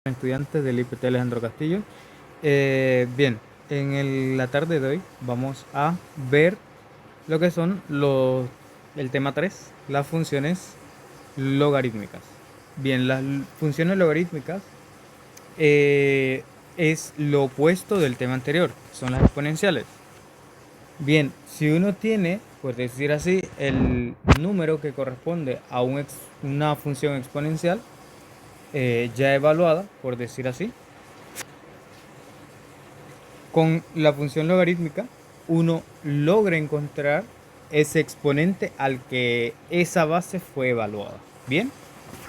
Estudiante del IPT Alejandro Castillo. Bien, la tarde de hoy vamos a ver lo que son el tema 3, las funciones logarítmicas. Bien, las funciones logarítmicas es lo opuesto del tema anterior, son las exponenciales. Bien, si uno tiene, por decir así, el número que corresponde a una función exponencial ya evaluada, por decir así, con la función logarítmica, uno logra encontrar ese exponente al que esa base fue evaluada. Bien,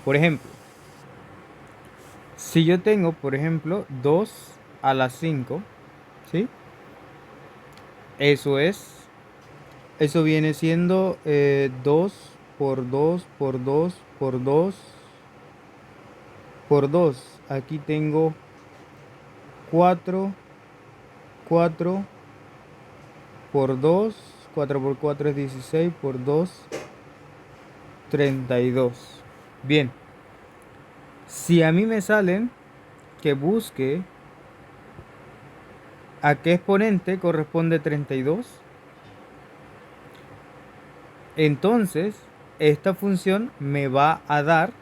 por ejemplo, si yo tengo, por ejemplo, 2 a la 5, ¿sí? Eso es, eso viene siendo 2 por 2 por 2 por 2 por 2. Aquí tengo 4, 4 por 2, 4 por 4 es 16, por 2, 32. Bien, si a mí me salen que busque a qué exponente corresponde 32, entonces esta función me va a dar,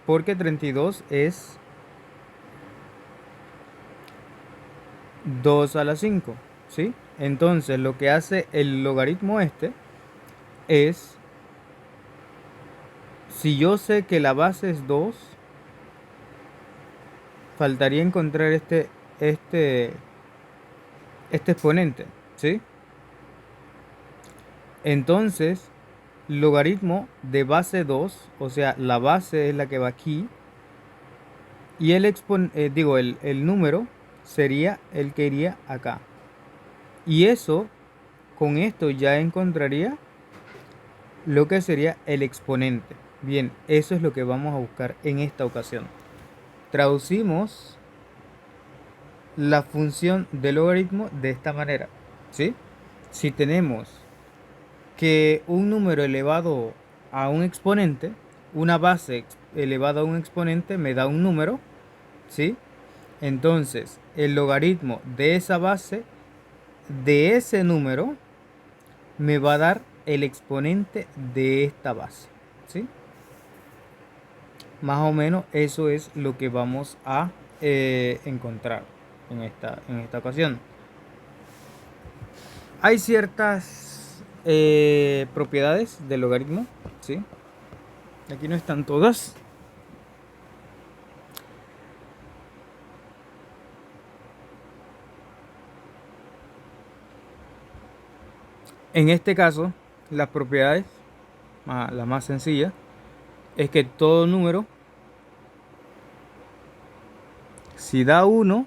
porque 32 es 2 a la 5, ¿sí? Entonces lo que hace el logaritmo este es, si yo sé que la base es 2, faltaría encontrar este, este exponente, ¿sí? Entonces, logaritmo de base 2, o sea, la base es la que va aquí, y el número sería el que iría acá. Y eso, con esto ya encontraría lo que sería el exponente. Bien, eso es lo que vamos a buscar en esta ocasión. Traducimos la función de logaritmo de esta manera, ¿sí? Si tenemos que un número elevado a un exponente, una base elevada a un exponente me da un número, ¿sí? Entonces, el logaritmo de esa base, de ese número, me va a dar el exponente de esta base, ¿sí? Más o menos eso es lo que vamos a encontrar en esta ocasión. Hay ciertas propiedades del logaritmo, ¿sí? Aquí no están todas. En este caso, las propiedades, la más sencilla, es que todo número, si da 1,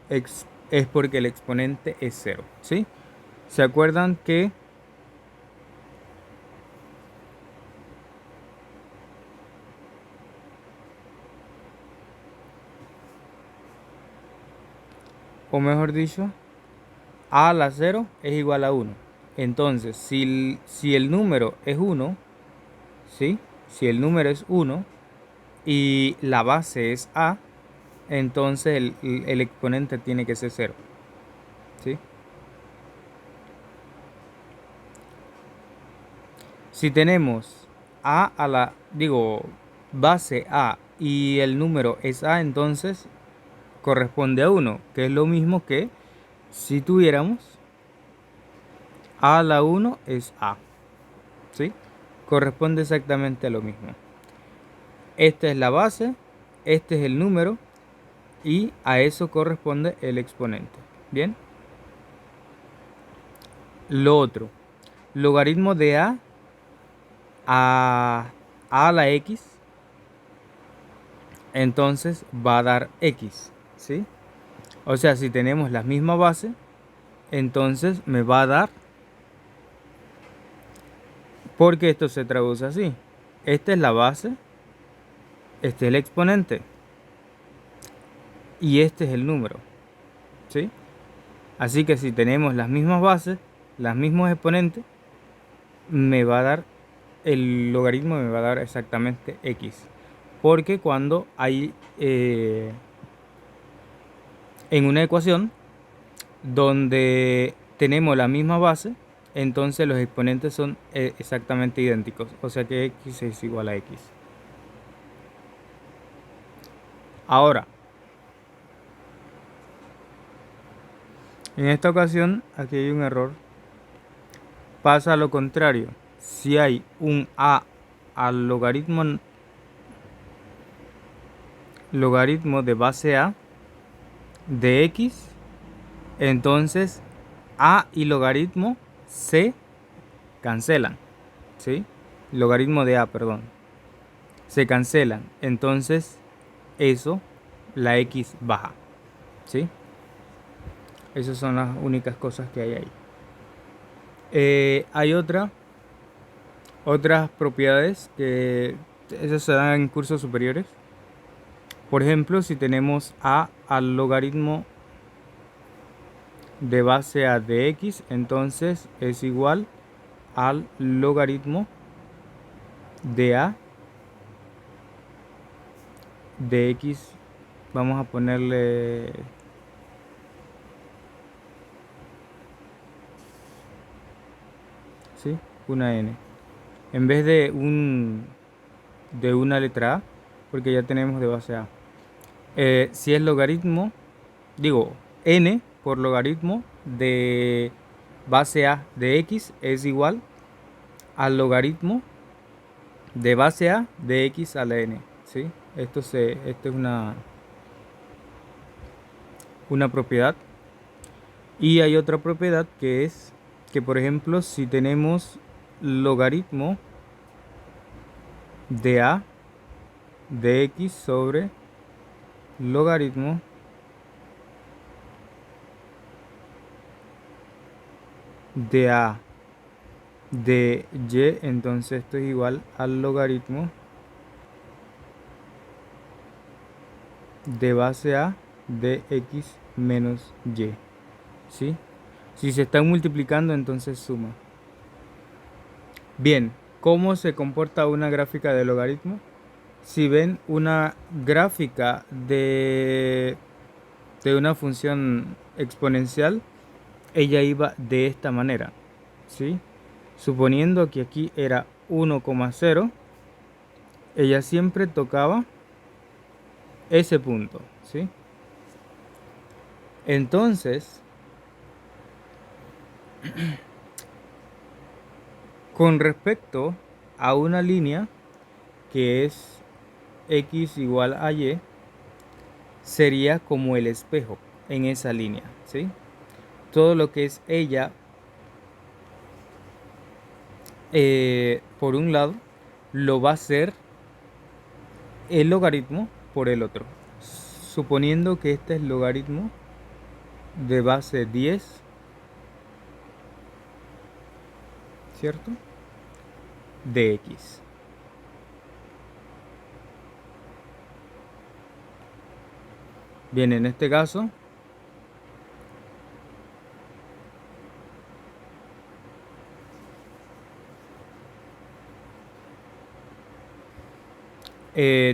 es porque el exponente es 0, ¿sí? ¿Se acuerdan que o mejor dicho, a la 0 es igual a 1? Entonces, si el número es 1, ¿sí? Si el número es 1 y la base es a, entonces el exponente tiene que ser 0, ¿sí? Si tenemos base a y el número es a, entonces corresponde a 1, que es lo mismo que si tuviéramos a la 1 es a, ¿sí? Corresponde exactamente a lo mismo. Esta es la base, este es el número y a eso corresponde el exponente. Bien. Lo otro, logaritmo de a, a la x, entonces va a dar x, ¿sí? O sea, si tenemos la misma base, entonces me va a dar, porque esto se traduce así. Esta es la base, este es el exponente y este es el número, ¿sí? Así que si tenemos las mismas bases, los mismos exponentes, me va a dar, el logaritmo me va a dar exactamente x. porque cuando hay en una ecuación donde tenemos la misma base, entonces los exponentes son exactamente idénticos, o sea que x es igual a x. Ahora, en esta ocasión, aquí hay un error, pasa a lo contrario. Si hay un a al logaritmo de base a de x, entonces a y logaritmo se cancelan, ¿sí? Logaritmo de a, perdón, se cancelan. Entonces eso, la x baja, ¿sí? Esas son las únicas cosas que hay ahí. Hay otras propiedades que esas se dan en cursos superiores. Por ejemplo, si tenemos a al logaritmo de base a de x, entonces es igual al logaritmo de a de x. Vamos a ponerle ¿sí? Una n en vez de una letra a, porque ya tenemos de base a. Si es logaritmo, digo, n por logaritmo de base a de x es igual al logaritmo de base a de x a la n, ¿sí? Esto es una propiedad. Y hay otra propiedad que es que, por ejemplo, si tenemos logaritmo de a de x sobre logaritmo de a de y, entonces esto es igual al logaritmo de base a de x menos y, ¿sí? Si se están multiplicando, entonces suma. Bien, ¿cómo se comporta una gráfica de logaritmo? Si ven una gráfica de una función exponencial, ella iba de esta manera, ¿sí? Suponiendo que aquí era 1,0, ella siempre tocaba ese punto, ¿sí? Entonces, con respecto a una línea que es x igual a y, sería como el espejo en esa línea, ¿sí? Todo lo que es ella, por un lado, lo va a hacer el logaritmo por el otro. Suponiendo que este es el logaritmo de base 10, ¿cierto? De x. Bien, en este caso,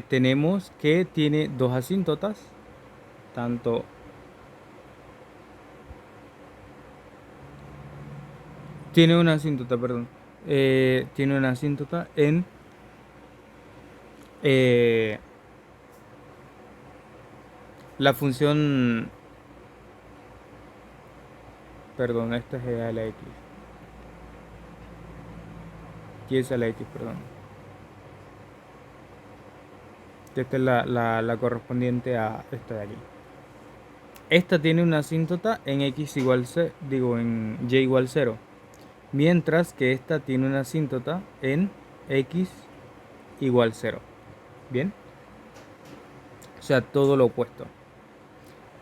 tenemos que tiene dos asíntotas, tanto tiene una asíntota, perdón, tiene una asíntota en eh, la función, perdón, esta es a la x, y es a la x, perdón. Esta es la correspondiente a esta de aquí. Esta tiene una asíntota en x igual en y igual 0, mientras que esta tiene una asíntota en x igual 0. Bien, o sea, todo lo opuesto.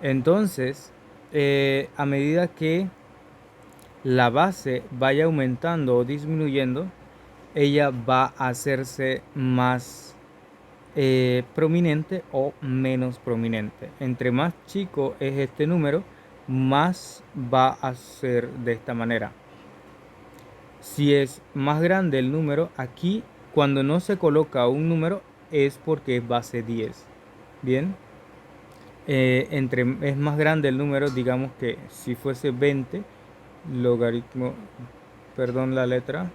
Entonces, a medida que la base vaya aumentando o disminuyendo, ella va a hacerse más prominente o menos prominente. Entre más chico es este número, más va a ser de esta manera. Si es más grande el número, aquí cuando no se coloca un número, es porque es base 10. Bien, entre es más grande el número, digamos que si fuese 20, logaritmo, perdón la letra,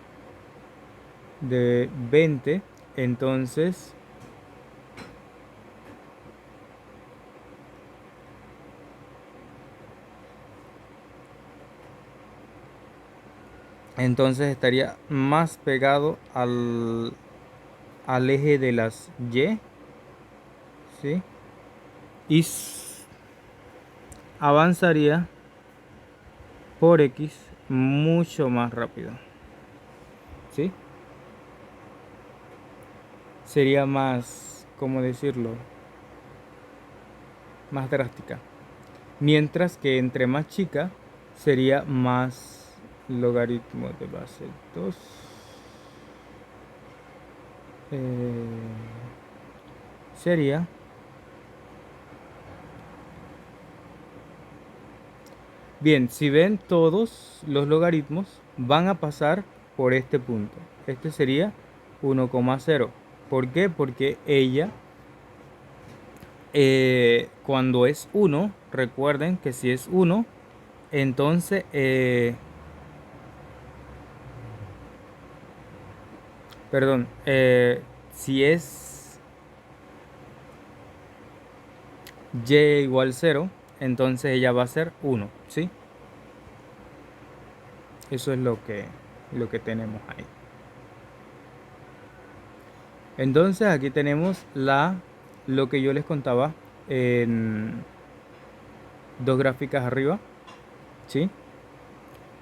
de 20, entonces estaría más pegado al eje de las Y, ¿sí? Y avanzaría por X mucho más rápido, ¿sí? Sería más, ¿cómo decirlo? Más drástica. Mientras que entre más chica sería más logaritmo de base 2. Sería, bien, si ven todos los logaritmos van a pasar por este punto. Este sería 1,0. ¿Por qué? Porque ella, cuando es 1, recuerden que si es 1, entonces, perdón, si es y igual 0, entonces ella va a ser 1, ¿sí? Eso es lo que tenemos ahí. Entonces aquí tenemos lo que yo les contaba en dos gráficas arriba, ¿sí?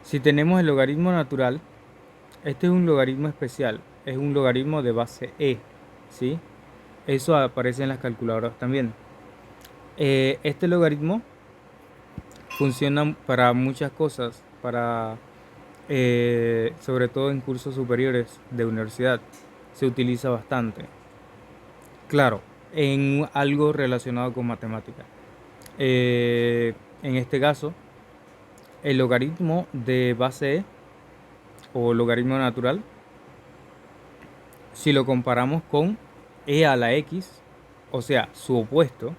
Si tenemos el logaritmo natural, este es un logaritmo especial, es un logaritmo de base e, ¿sí? Eso aparece en las calculadoras también. Este logaritmo funciona para muchas cosas, sobre todo en cursos superiores de universidad, se utiliza bastante. Claro, en algo relacionado con matemática. En este caso, el logaritmo de base e o logaritmo natural, si lo comparamos con e a la x, o sea, su opuesto,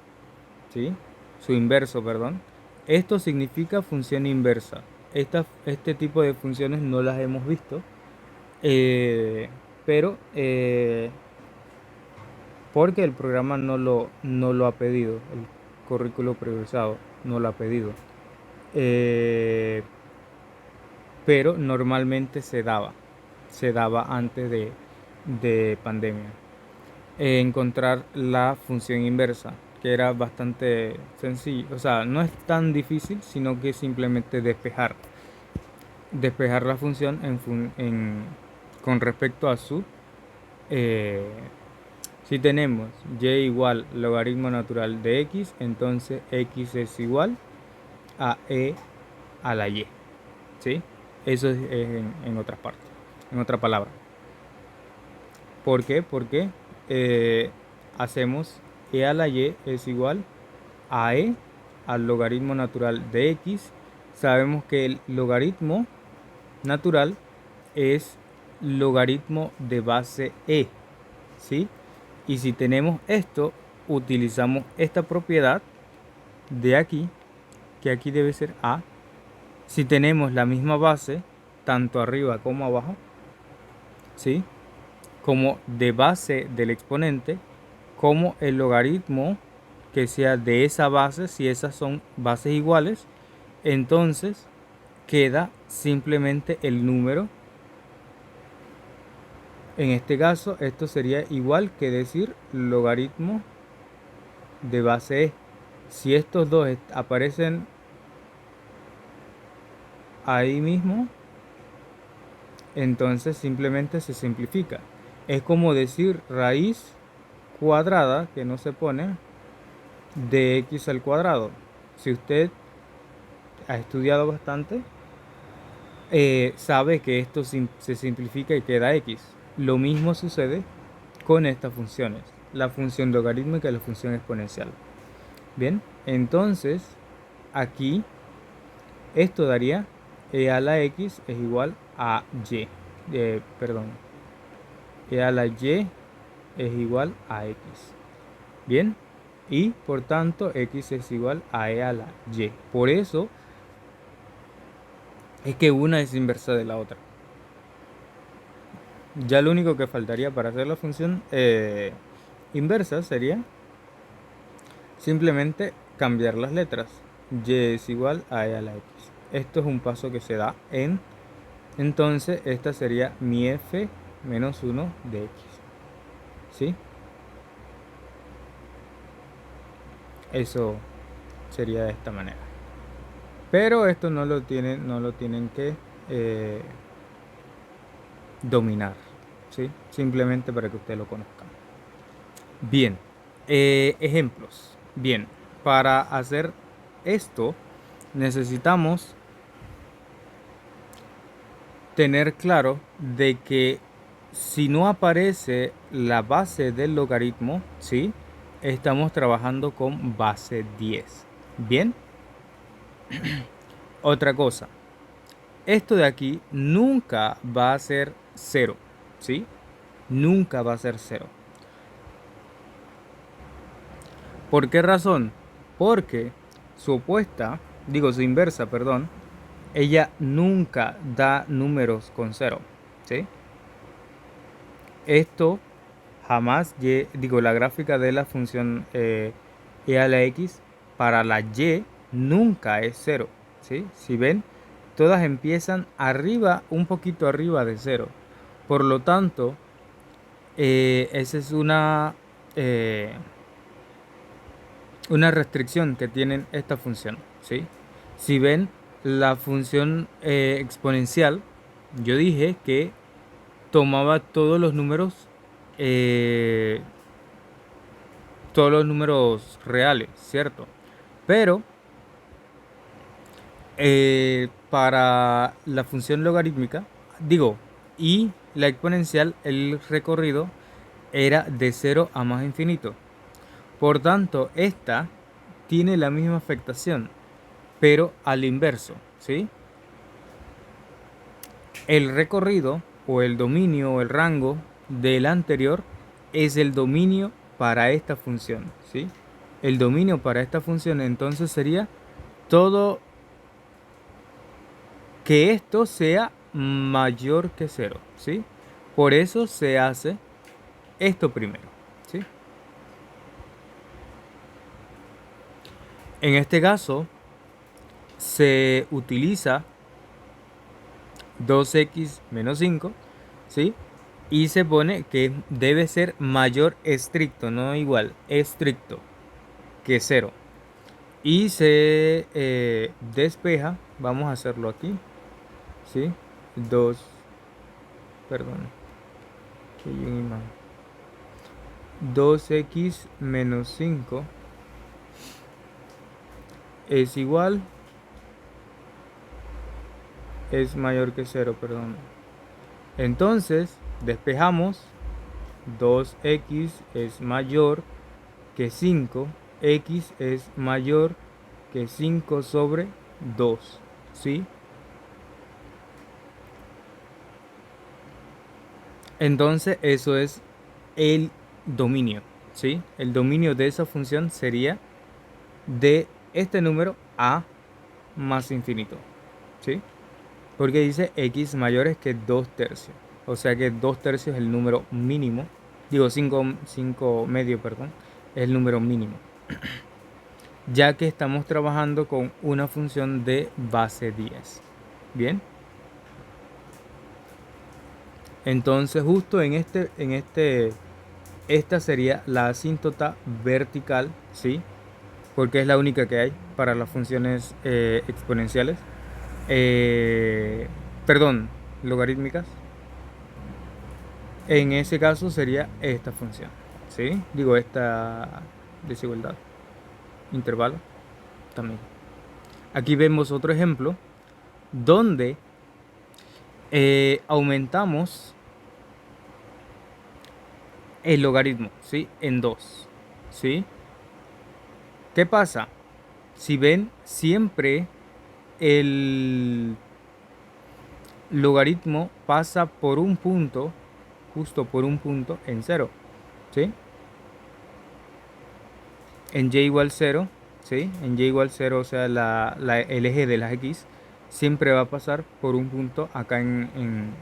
¿sí? Su inverso, perdón. Esto significa función inversa. Este tipo de funciones no las hemos visto, pero porque el programa no lo ha pedido, el currículo priorizado no lo ha pedido. Pero normalmente se daba antes de pandemia. Encontrar la función inversa, que era bastante sencillo, o sea, no es tan difícil, sino que simplemente despejar la función con respecto a eh, si tenemos y igual logaritmo natural de x, entonces x es igual a e a la y, ¿sí? Eso es en otras partes, en otra palabra. ¿Por qué? Porque hacemos e a la y es igual a e al logaritmo natural de x. Sabemos que el logaritmo natural es logaritmo de base e, ¿sí? Y si tenemos esto, utilizamos esta propiedad de aquí, que aquí debe ser a. Si tenemos la misma base, tanto arriba como abajo, ¿sí? Como de base del exponente, como el logaritmo que sea de esa base, si esas son bases iguales, entonces queda simplemente el número. En este caso, esto sería igual que decir logaritmo de base e. Si estos dos aparecen ahí mismo, entonces simplemente se simplifica. Es como decir raíz cuadrada, que no se pone, de x al cuadrado. Si usted ha estudiado bastante, sabe que esto se simplifica y queda x. Lo mismo sucede con estas funciones, la función logarítmica y la función exponencial. Bien, entonces aquí esto daría e a la x es igual a y, perdón, e a la y es igual a x. Bien, y por tanto x es igual a e a la y. Por eso es que una es inversa de la otra. Ya lo único que faltaría para hacer la función inversa sería simplemente cambiar las letras. Y es igual a e a la x. Esto es un paso que se da en... Entonces esta sería mi f menos 1 de x. ¿Sí? Eso sería de esta manera. Pero esto no lo tienen que dominar. ¿Sí? Simplemente para que ustedes lo conozcan. Bien. Ejemplos. Bien. Para hacer esto necesitamos tener claro de que si no aparece la base del logaritmo, ¿sí? Estamos trabajando con base 10. Bien. Otra cosa. Esto de aquí nunca va a ser 0. ¿Sí? Nunca va a ser 0. ¿Por qué razón? Porque su opuesta, digo su inversa, perdón, ella nunca da números con 0. ¿Sí? Esto jamás, digo, la gráfica de la función e a la x para la y nunca es 0. ¿Sí? Si ven, todas empiezan arriba, un poquito arriba de 0. Por lo tanto, esa es una restricción que tienen esta función. ¿Sí? Si ven la función exponencial, yo dije que tomaba eh, todos los números reales, ¿cierto? Pero para la función logarítmica, digo, y la exponencial, el recorrido era de 0 a más infinito. Por tanto, esta tiene la misma afectación, pero al inverso, ¿sí? El recorrido o el dominio o el rango del anterior es el dominio para esta función, ¿sí? El dominio para esta función entonces sería todo que esto sea mayor que 0, ¿sí? Por eso se hace esto primero, ¿sí? En este caso se utiliza 2x menos 5, ¿sí? Y se pone que debe ser mayor estricto, no igual, estricto que 0. Y se despeja, vamos a hacerlo aquí, ¿sí? 2, perdón, que hay una imagen. 2x menos 5 es igual, es mayor que 0, perdón. Entonces, despejamos, 2x es mayor que 5, x es mayor que 5 sobre 2, ¿sí? Entonces, eso es el dominio, ¿sí? El dominio de esa función sería de este número a más infinito, ¿sí? Porque dice x mayores que 2 tercios. O sea que 2 tercios es el número mínimo. Digo 5 medio, perdón. Es el número mínimo. Ya que estamos trabajando con una función de base 10. Bien. Entonces justo esta sería la asíntota vertical, ¿sí? Porque es la única que hay para las funciones exponenciales. Perdón, logarítmicas. En ese caso sería esta función, ¿sí? Digo, esta desigualdad, intervalo, también. Aquí vemos otro ejemplo donde aumentamos el logaritmo, ¿sí? En 2, ¿sí? ¿Qué pasa? Si ven, siempre el logaritmo pasa por un punto, justo por un punto en 0, ¿sí? En y igual 0, ¿sí? En y igual 0, o sea, el eje de las x siempre va a pasar por un punto acá en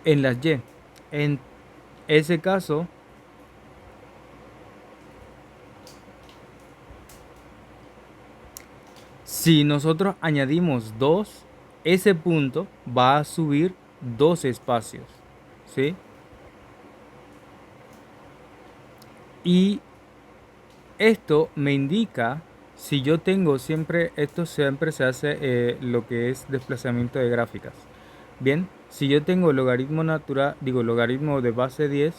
las y. En ese caso, si nosotros añadimos 2, ese punto va a subir 2 espacios, ¿sí? Y esto me indica, si yo tengo siempre, esto siempre se hace lo que es desplazamiento de gráficas. Bien, si yo tengo logaritmo natural, digo logaritmo de base 10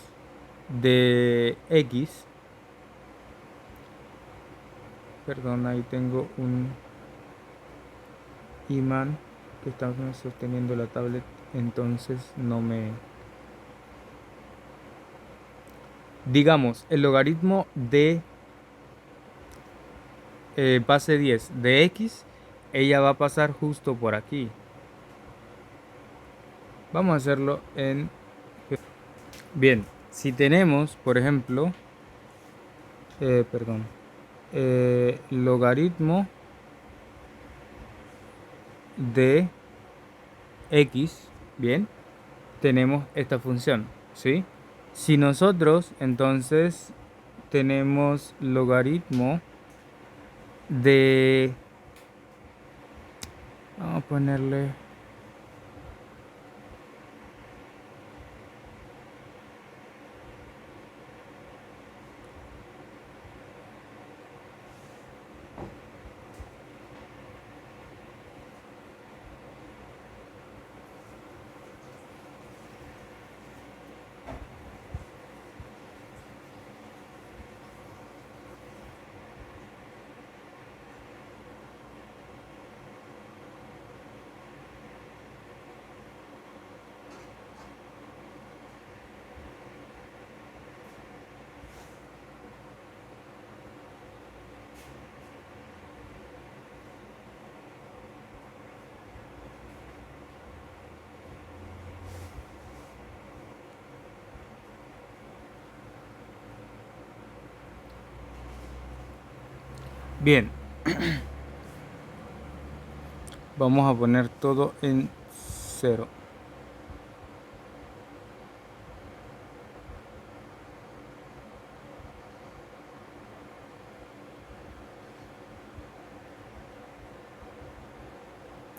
de x, perdón, ahí tengo un imán que está sosteniendo la tablet, entonces no me... Digamos, el logaritmo de base 10 de x, ella va a pasar justo por aquí. Vamos a hacerlo en... Bien, si tenemos, por ejemplo, perdón, logaritmo de x, bien, tenemos esta función, ¿sí? Si nosotros entonces tenemos logaritmo de... Vamos a ponerle... Bien, vamos a poner todo en 0.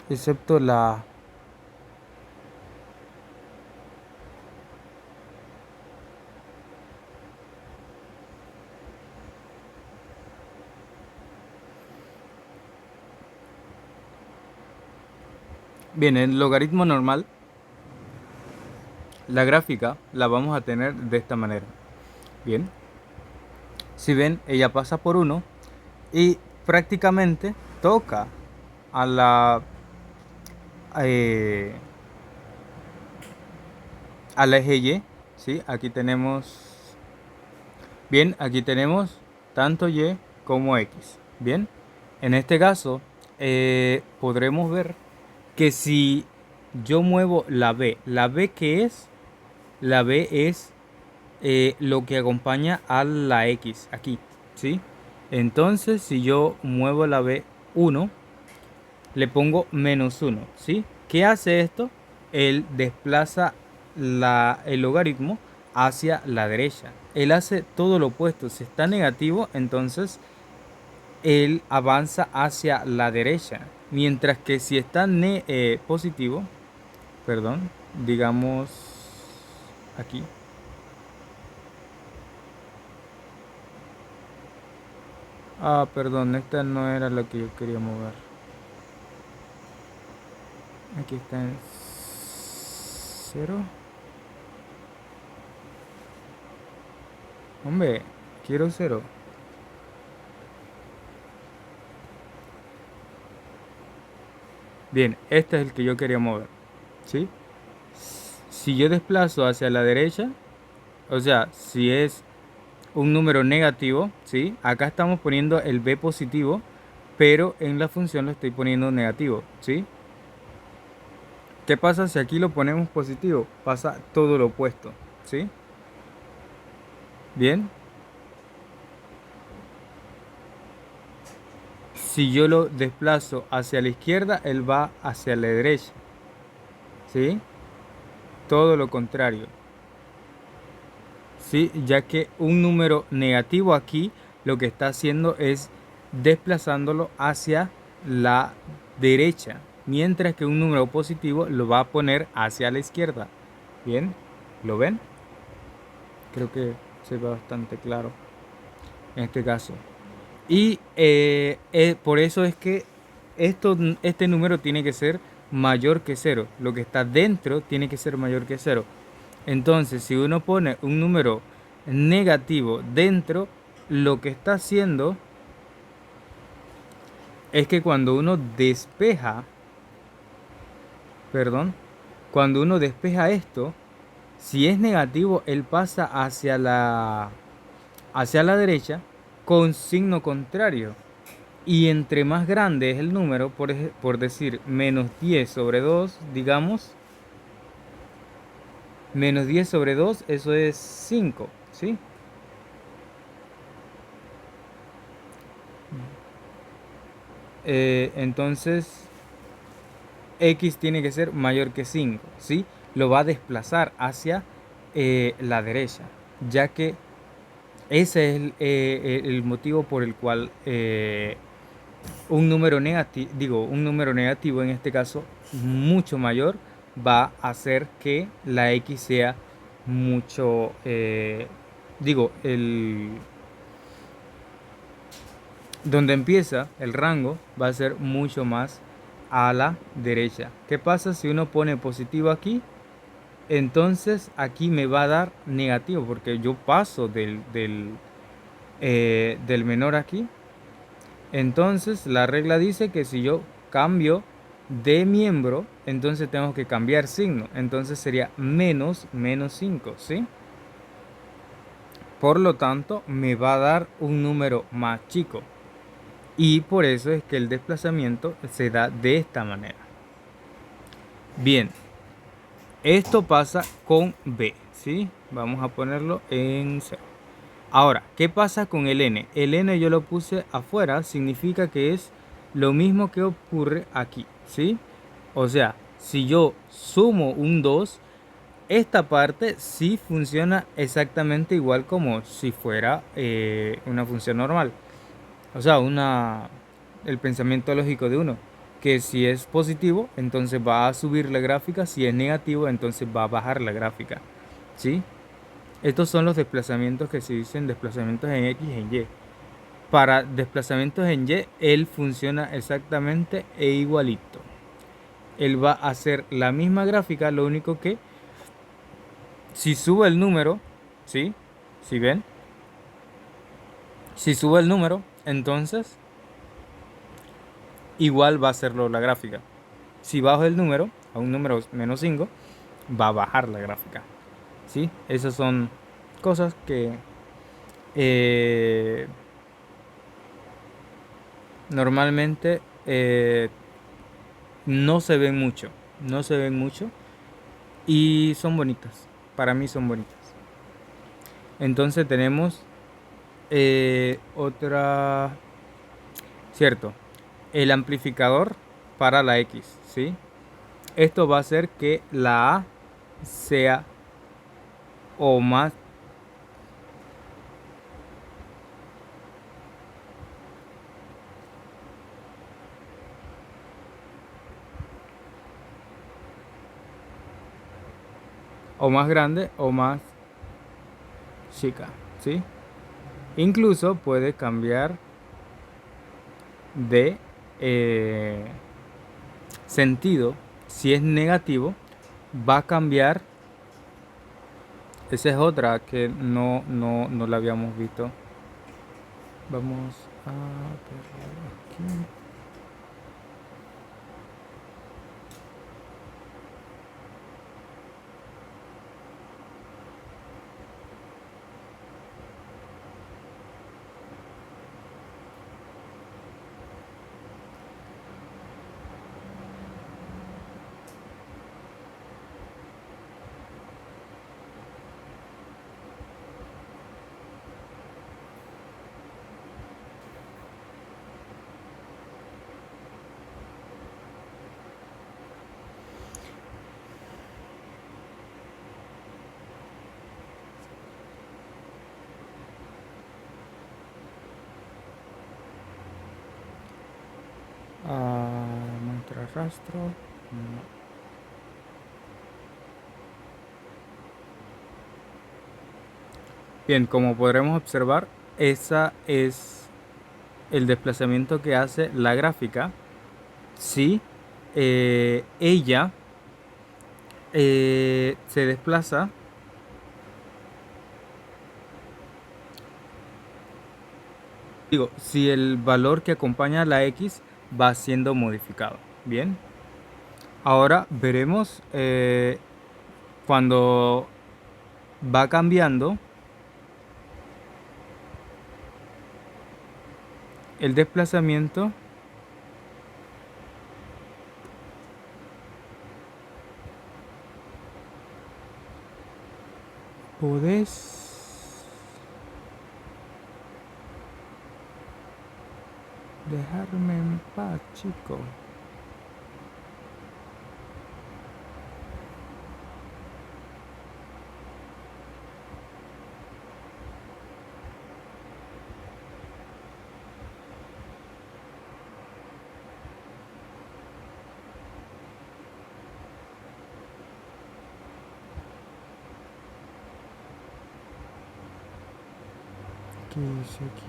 Excepto la... Bien, el logaritmo normal, la gráfica la vamos a tener de esta manera. Bien, si ven, ella pasa por 1 y prácticamente toca a la eh, al eje Y, ¿sí? Aquí tenemos, bien, aquí tenemos tanto Y como X, bien. En este caso, podremos ver que si yo muevo la B ¿qué es? La B es lo que acompaña a la X aquí, ¿sí? Entonces, si yo muevo la B 1, le pongo -1, ¿sí? ¿Qué hace esto? Él desplaza el logaritmo hacia la derecha. Él hace todo lo opuesto. Si está negativo, entonces él avanza hacia la derecha. Mientras que si está positivo, perdón, digamos aquí. Ah, perdón, esta no era lo que yo quería mover. Aquí está en 0. Hombre, quiero 0. Bien, este es el que yo quería mover, ¿sí? Si yo desplazo hacia la derecha, o sea, si es un número negativo, ¿sí? Acá estamos poniendo el b positivo, pero en la función lo estoy poniendo negativo, ¿sí? ¿Qué pasa si aquí lo ponemos positivo? Pasa todo lo opuesto, ¿sí? Bien. Si yo lo desplazo hacia la izquierda, él va hacia la derecha. ¿Sí? Todo lo contrario. ¿Sí? Ya que un número negativo aquí lo que está haciendo es desplazándolo hacia la derecha, mientras que un número positivo lo va a poner hacia la izquierda. Bien, ¿lo ven? Creo que se ve bastante claro en este caso. Y por eso es que este número tiene que ser mayor que cero. Lo que está dentro tiene que ser mayor que cero. Entonces, si uno pone un número negativo dentro, lo que está haciendo es que cuando uno despeja, perdón, cuando uno despeja esto, si es negativo, él pasa hacia la derecha con signo contrario. Y entre más grande es el número, por decir -10/2, digamos, -10/2, eso es 5, ¿sí? Entonces, x tiene que ser mayor que 5, ¿sí? Lo va a desplazar hacia la derecha, ya que ese es el motivo por el cual un número negativo en este caso mucho mayor va a hacer que la x sea mucho, digo, donde empieza el rango va a ser mucho más a la derecha. ¿Qué pasa si uno pone positivo aquí? Entonces aquí me va a dar negativo porque yo paso del menor aquí. Entonces la regla dice que si yo cambio de miembro, entonces tengo que cambiar signo. Entonces sería -5, ¿sí? Por lo tanto, me va a dar un número más chico. Y por eso es que el desplazamiento se da de esta manera. Bien, esto pasa con B, ¿sí? Vamos a ponerlo en cero. Ahora, ¿qué pasa con el n? El n yo lo puse afuera, significa que es lo mismo que ocurre aquí, ¿sí? O sea, si yo sumo un 2, esta parte sí funciona exactamente igual como si fuera una función normal. O sea, el pensamiento lógico de uno, que si es positivo, entonces va a subir la gráfica, si es negativo, entonces va a bajar la gráfica, ¿sí? Estos son los desplazamientos que se dicen desplazamientos en X y en Y. Para desplazamientos en Y, él funciona exactamente e igualito. Él va a hacer la misma gráfica, lo único que si sube el número, ¿sí? ¿Sí ven? Si sube el número, entonces igual va a hacerlo la gráfica. Si bajo el número a un número -5, va a bajar la gráfica. ¿Sí? Esas son cosas que eh, normalmente no se ven mucho. No se ven mucho. Y son bonitas. Para mí son bonitas. Entonces tenemos otra... Cierto. El amplificador para la X. ¿Sí? Esto va a hacer que la A sea o más grande o más chica, ¿sí? Incluso puede cambiar de sentido. Si es negativo, va a cambiar. Esa es otra que no la habíamos visto. Vamos a ver aquí. rastro. No. Bien, como podremos observar, esa es el desplazamiento que hace la gráfica si ella se desplaza si el valor que acompaña a la X va siendo modificado. Bien, ahora veremos cuando va cambiando el desplazamiento. ¿Podés dejarme en paz, chico? ¿Qué dice aquí?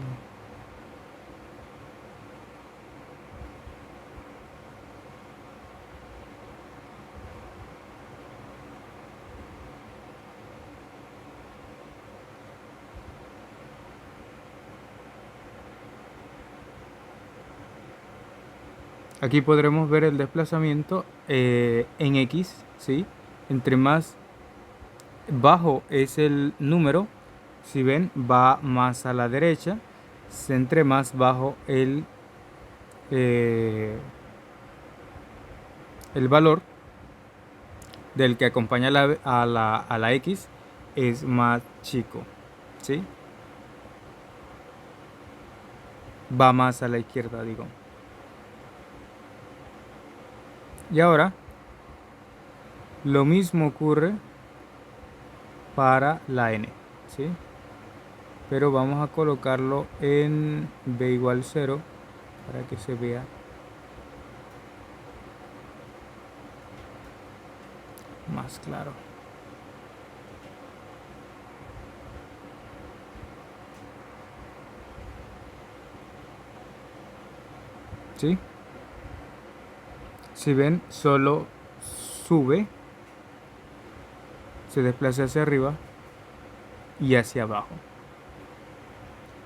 Aquí podremos ver el desplazamiento en X, ¿sí? Entre más bajo es el número, si ven, va más a la derecha, entre más bajo eh, el valor del que acompaña a la X es más chico, ¿sí? Va más a la izquierda, digo. Y ahora, lo mismo ocurre para la N, ¿sí? Pero vamos a colocarlo en B igual 0 para que se vea más claro. ¿Sí? Si ven, solo sube, se desplaza hacia arriba y hacia abajo.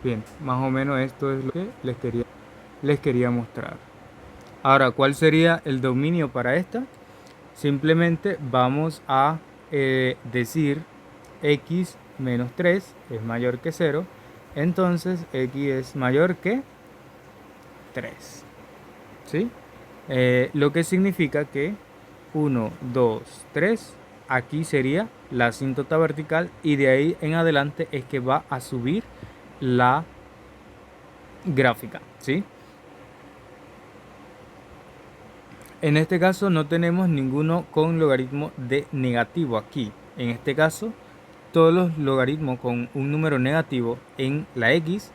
Bien, más o menos esto es lo que les quería mostrar. Ahora, ¿cuál sería el dominio para esta? Simplemente vamos a decir x menos 3 es mayor que 0. Entonces x es mayor que 3. ¿Sí? Lo que significa que 1, 2, 3, aquí sería la asíntota vertical y de ahí en adelante es que va a subir la gráfica, ¿sí? En este caso no tenemos ninguno con logaritmo de negativo aquí. En este caso, todos los logaritmos con un número negativo en la X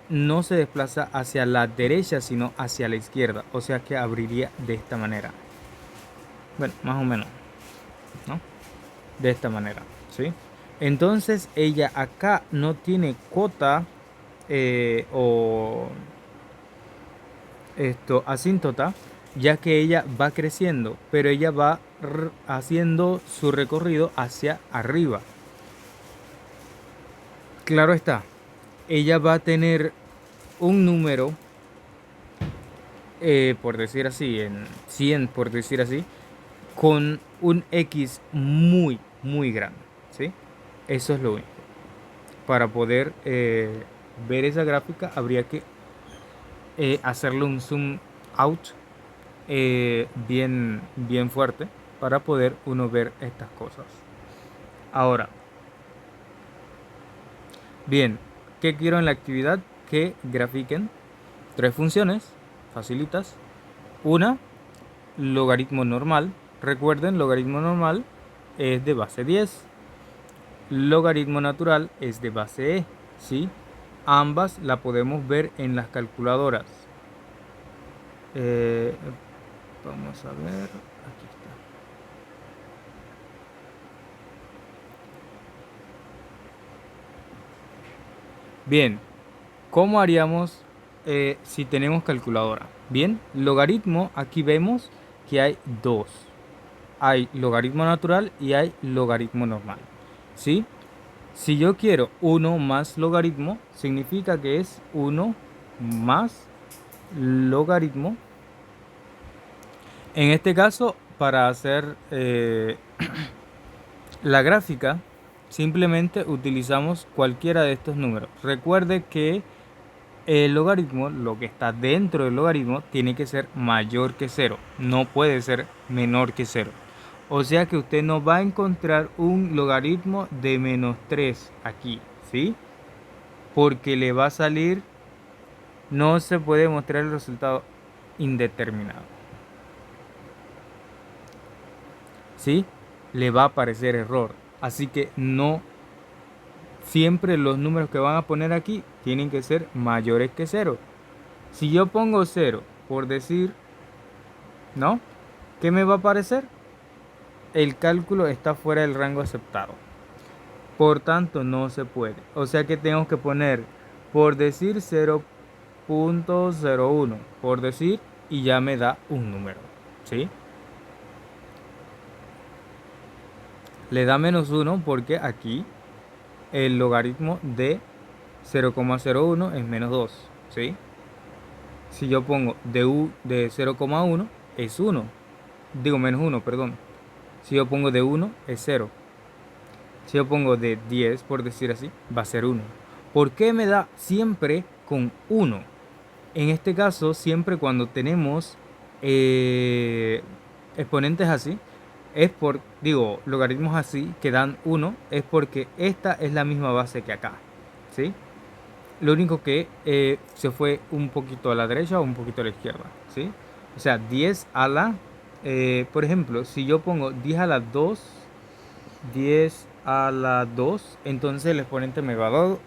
no se desplaza hacia la derecha, sino hacia la izquierda. O sea que abriría de esta manera. Bueno, más o menos, ¿no? De esta manera, ¿sí? Entonces ella acá no tiene cota o asíntota, ya que ella va creciendo, pero ella va haciendo su recorrido hacia arriba. Claro está, ella va a tener un número, por decir así, en 100, por decir así, con un X muy, muy grande, ¿sí? Eso es lo único. Para poder ver esa gráfica habría que hacerle un zoom out bien, bien fuerte para poder uno ver estas cosas. Ahora, bien, ¿qué quiero en la actividad? Que grafiquen 3 funciones facilitas. Una, logaritmo normal. Recuerden, logaritmo normal es de base 10. Logaritmo natural es de base e, ¿sí? Ambas la podemos ver en las calculadoras. Vamos a ver, aquí está. Bien, ¿cómo haríamos si tenemos calculadora? Bien, logaritmo, aquí vemos que hay dos. Hay logaritmo natural y hay logaritmo normal. ¿Sí? Si yo quiero 1 más logaritmo, significa que es 1 más logaritmo. En este caso, para hacer la gráfica, simplemente utilizamos cualquiera de estos números. Recuerde que el logaritmo, lo que está dentro del logaritmo, tiene que ser mayor que cero. No puede ser menor que cero. O sea que usted no va a encontrar un logaritmo de -3 aquí, ¿sí? Porque le va a salir, no se puede mostrar el resultado indeterminado, ¿sí? Le va a aparecer error. Así que no, siempre los números que van a poner aquí tienen que ser mayores que cero. Si yo pongo cero, por decir, ¿no? ¿Qué me va a aparecer? El cálculo está fuera del rango aceptado. Por tanto, no se puede. O sea que tengo que poner, por decir, 0.01, por decir, y ya me da un número, ¿sí? Le da -1 porque aquí el logaritmo de 0,01 es -2, ¿sí? Si yo pongo de 0,1 es 1, digo -1, perdón. Si yo pongo de 1 es 0. Si yo pongo de 10, por decir así, va a ser 1. ¿Por qué me da siempre con 1? En este caso, siempre cuando tenemos exponentes así, logaritmos así que dan 1, es porque esta es la misma base que acá, ¿sí? Lo único que se fue un poquito a la derecha o un poquito a la izquierda, ¿sí? O sea, 10 a la, por ejemplo, si yo pongo 10 a la 2, 10 a la 2, entonces el exponente me va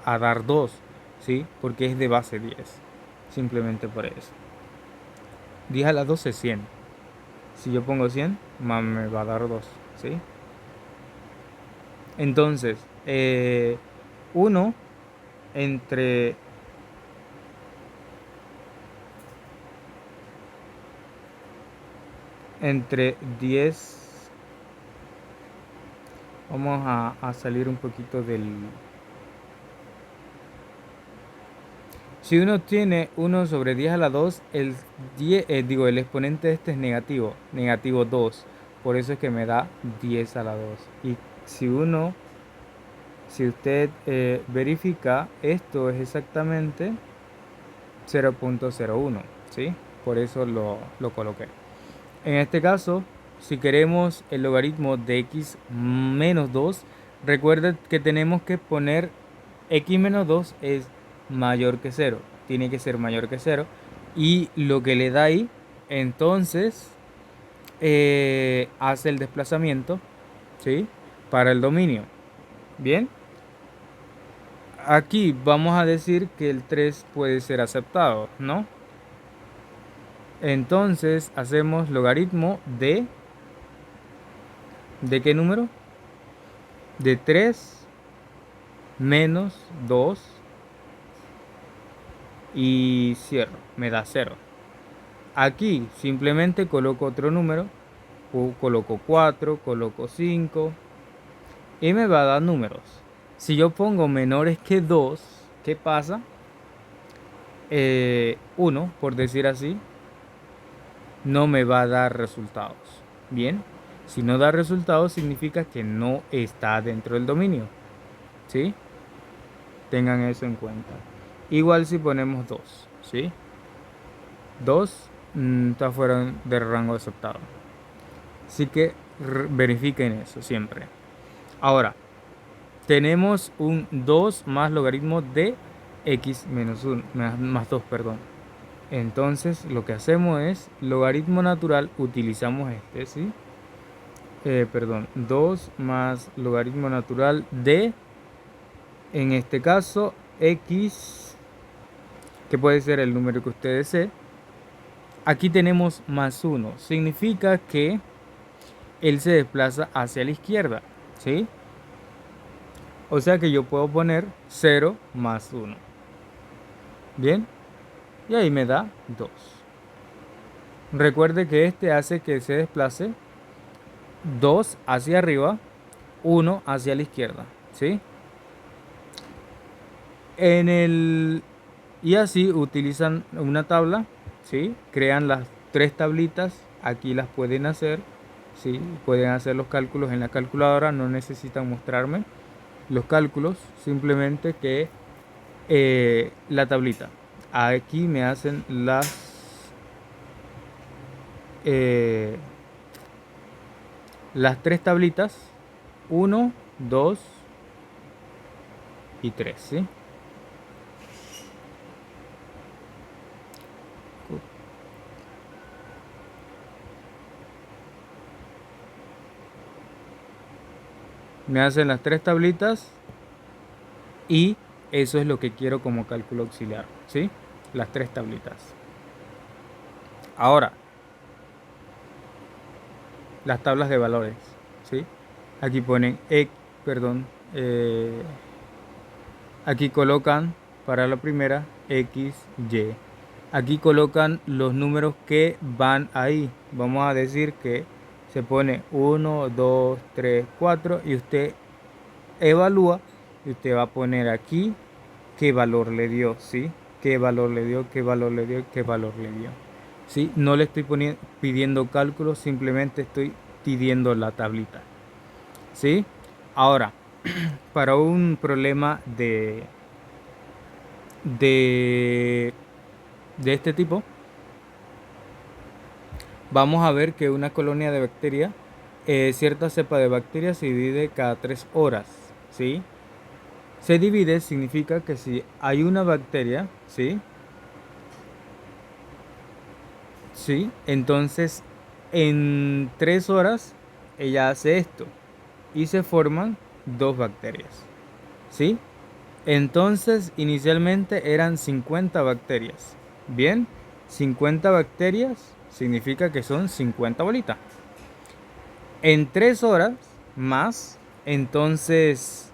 a dar 2, ¿sí? Porque es de base 10, simplemente por eso. 10 a la 2 es 100. Si yo pongo 100, me va a dar 2, ¿sí? Entonces, 1 entre entre 10, vamos a salir un poquito del... Si uno tiene 1 sobre 10 a la 2, el exponente este es negativo, negativo 2. Por eso es que me da 10 a la 2. Y si usted verifica, esto es exactamente 0.01, ¿sí? Por eso lo coloqué. En este caso, si queremos el logaritmo de x menos 2, recuerden que tenemos que poner x menos 2 es mayor que 0. Tiene que ser mayor que 0. Y lo que le da ahí, entonces, hace el desplazamiento, ¿sí? Para el dominio. Bien. Aquí vamos a decir que el 3 puede ser aceptado, ¿no? Entonces hacemos logaritmo ¿de qué número? De 3 menos 2 y cierro, me da 0. Aquí simplemente coloco otro número, coloco 4, coloco 5 y me va a dar números. Si yo pongo menores que 2, ¿qué pasa? 1, por decir así, no me va a dar resultados. Bien, si no da resultados significa que no está dentro del dominio, ¿sí? Tengan eso en cuenta. Igual si ponemos 2, ¿sí? 2 está fuera del rango aceptado. Así que verifiquen eso siempre. Ahora, tenemos un 2 más logaritmo de x menos 1, más 2, perdón. Entonces lo que hacemos es logaritmo natural, utilizamos este, ¿sí? 2 más logaritmo natural de, en este caso, x, que puede ser el número que usted desee, Aquí tenemos más 1. Significa que él se desplaza hacia la izquierda, ¿sí? O sea que yo puedo poner 0 más 1. Bien, y ahí me da 2. Recuerde que este hace que se desplace 2 hacia arriba, 1 hacia la izquierda, ¿sí? Y así utilizan una tabla, ¿sí? Crean las 3 tablitas, aquí las pueden hacer, ¿sí? Pueden hacer los cálculos en la calculadora, no necesitan mostrarme los cálculos, simplemente que la tablita. Aquí me hacen eh, las 3 tablitas, 1, 2 y 3, ¿sí? Me hacen las 3 tablitas y eso es lo que quiero como cálculo auxiliar, ¿sí? Las 3 tablitas. Ahora, las tablas de valores, ¿sí? Aquí ponen, perdón, aquí colocan para la primera X, Y. Aquí colocan los números que van ahí. Vamos a decir que se pone 1, 2, 3, 4 y usted evalúa y usted va a poner aquí qué valor le dio, ¿sí? Qué valor le dio, qué valor le dio, qué valor le dio. ¿Sí? No le estoy pidiendo cálculos, simplemente estoy pidiendo la tablita. ¿Sí? Ahora, para un problema de, de este tipo, vamos a ver que una colonia de bacterias, cierta cepa de bacterias se divide cada 3 horas, ¿sí? Se divide significa que si hay una bacteria, ¿sí? Sí, entonces en 3 horas ella hace esto y se forman 2 bacterias, ¿sí? Entonces inicialmente eran 50 bacterias. Bien, 50 bacterias significa que son 50 bolitas. En 3 horas más, entonces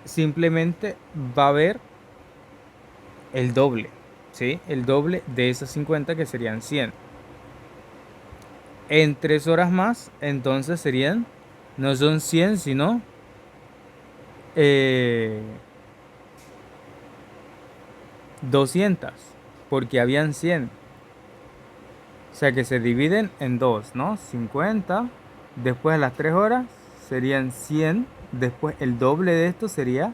simplemente va a haber el doble, ¿sí? El doble de esas 50 que serían 100. En 3 horas más, entonces serían, no son 100, sino eh, 200, porque habían 100. O sea que se dividen en dos, ¿no? 50, después a las 3 horas serían 100, después el doble de esto sería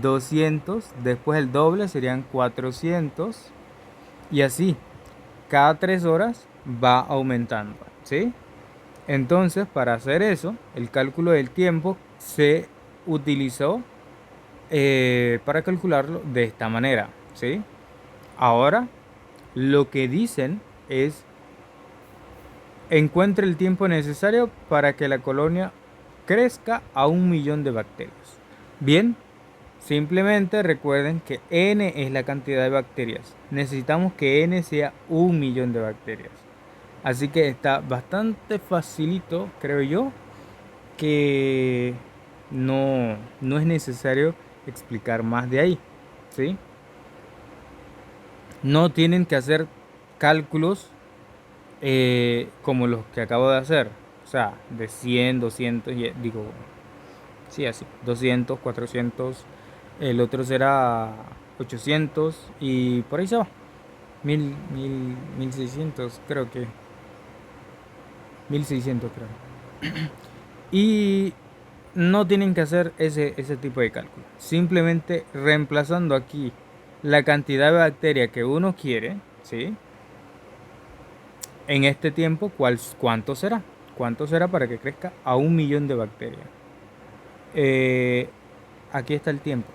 200, después el doble serían 400 y así, cada 3 horas va aumentando, ¿sí? Entonces, para hacer eso, el cálculo del tiempo se utilizó para calcularlo de esta manera, ¿sí? Ahora, lo que dicen es: encuentre el tiempo necesario para que la colonia crezca a 1 millón de bacterias. Bien, simplemente recuerden que n es la cantidad de bacterias. Necesitamos que n sea 1 millón de bacterias. Así que está bastante facilito, creo yo, que no es necesario explicar más de ahí, ¿sí? No tienen que hacer cálculos como los que acabo de hacer. O sea, de 100, 200, digo, sí, así, 200, 400, el otro será 800 y por ahí se va. 1600, creo que. 1600, creo. Y no tienen que hacer ese tipo de cálculo. Simplemente reemplazando aquí la cantidad de bacteria que uno quiere, ¿sí? En este tiempo, ¿cuánto será? ¿Cuánto será para que crezca a 1 millón de bacterias? Eh, Aquí está el tiempo.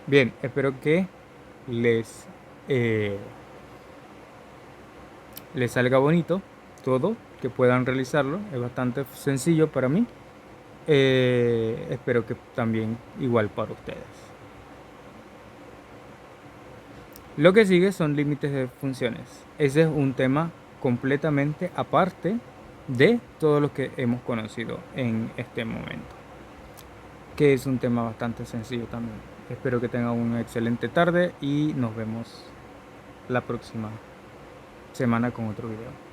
Bien, espero que les, eh, les salga bonito todo, que puedan realizarlo. Es bastante sencillo para mí. Espero que también igual para ustedes. Lo que sigue son límites de funciones. Ese es un tema completamente aparte de todo lo que hemos conocido en este momento, que es un tema bastante sencillo también. Espero que tengan una excelente tarde y nos vemos la próxima semana con otro video.